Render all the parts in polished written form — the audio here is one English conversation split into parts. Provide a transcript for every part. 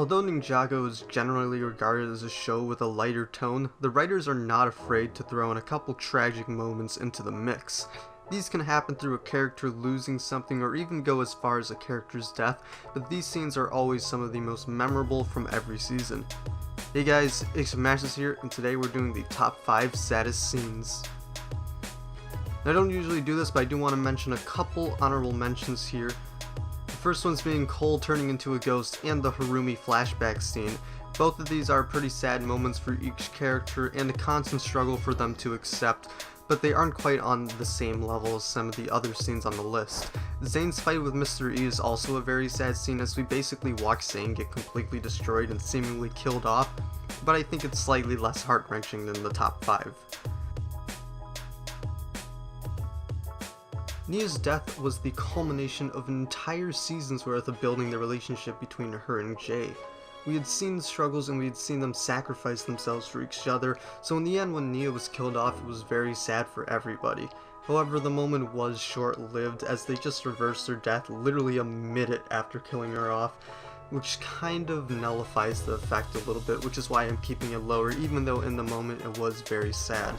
Although Ninjago is generally regarded as a show with a lighter tone, the writers are not afraid to throw in a couple tragic moments into the mix. These can happen through a character losing something or even go as far as a character's death, but these scenes are always some of the most memorable from every season. Hey guys, Hfmasters here, and today we're doing the top 5 saddest scenes. Now, I don't usually do this, but I do want to mention a couple honorable mentions here. The first one's being Cole turning into a ghost and the Harumi flashback scene. Both of these are pretty sad moments for each character and a constant struggle for them to accept, but they aren't quite on the same level as some of the other scenes on the list. Zane's fight with Mr. E is also a very sad scene, as we basically watch Zane get completely destroyed and seemingly killed off, but I think it's slightly less heart-wrenching than the top 5. Nia's death was the culmination of an entire season's worth of building the relationship between her and Jay. We had seen the struggles and we had seen them sacrifice themselves for each other, so in the end when Nia was killed off it was very sad for everybody. However, the moment was short-lived, as they just reversed her death literally a minute after killing her off, which kind of nullifies the effect a little bit, which is why I'm keeping it lower, even though in the moment it was very sad.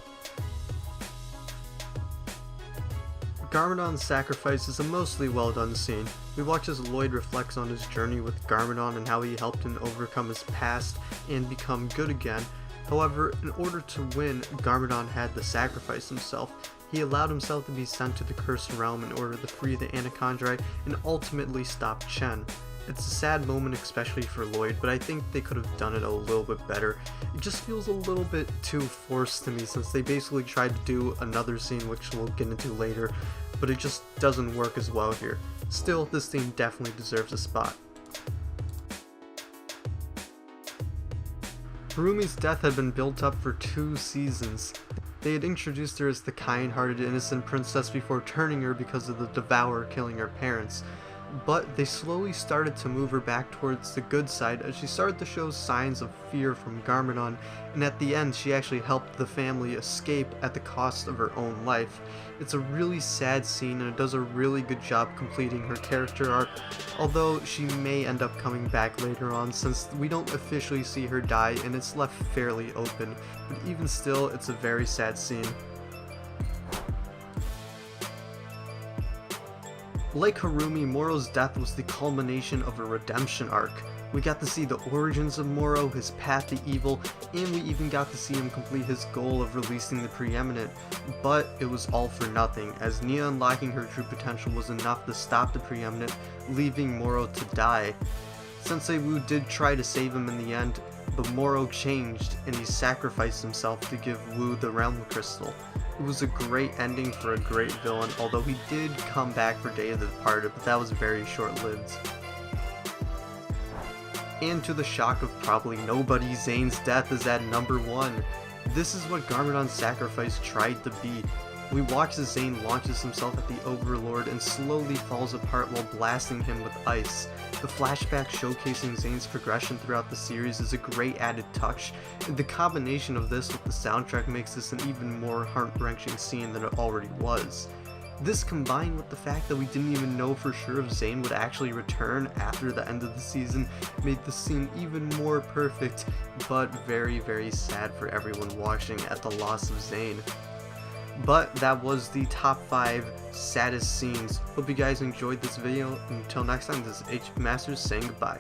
Garmadon's sacrifice is a mostly well done scene. We watch as Lloyd reflects on his journey with Garmadon and how he helped him overcome his past and become good again. However, in order to win, Garmadon had to sacrifice himself. He allowed himself to be sent to the Cursed Realm in order to free the Anacondrae and ultimately stop Chen. It's a sad moment, especially for Lloyd, but I think they could have done it a little bit better. It just feels a little bit too forced to me, since they basically tried to do another scene, which we'll get into later, but it just doesn't work as well here. Still, this scene definitely deserves a spot. Harumi's death had been built up for 2 seasons. They had introduced her as the kind-hearted innocent princess before turning her because of the Devourer killing her parents. But they slowly started to move her back towards the good side as she started to show signs of fear from Garmadon, and at the end she actually helped the family escape at the cost of her own life. It's a really sad scene and it does a really good job completing her character arc, although she may end up coming back later on since we don't officially see her die and it's left fairly open, but even still it's a very sad scene. Like Harumi, Moro's death was the culmination of a redemption arc. We got to see the origins of Moro, his path to evil, and we even got to see him complete his goal of releasing the Preeminent, but it was all for nothing, as Nia unlocking her true potential was enough to stop the Preeminent, leaving Moro to die. Sensei Wu did try to save him in the end, but Moro changed, and he sacrificed himself to give Wu the Realm Crystal. It was a great ending for a great villain, although he did come back for Day of the Departed, but that was very short-lived. And to the shock of probably nobody, Zane's death is at number 1. This is what Garmadon's sacrifice tried to be. We watch as Zane launches himself at the Overlord and slowly falls apart while blasting him with ice. The flashback showcasing Zane's progression throughout the series is a great added touch, and the combination of this with the soundtrack makes this an even more heart-wrenching scene than it already was. This, combined with the fact that we didn't even know for sure if Zane would actually return after the end of the season, made the scene even more perfect, but very, very sad for everyone watching at the loss of Zane. But that was the top 5 saddest scenes. Hope you guys enjoyed this video. Until next time, this is Hfmasters saying goodbye.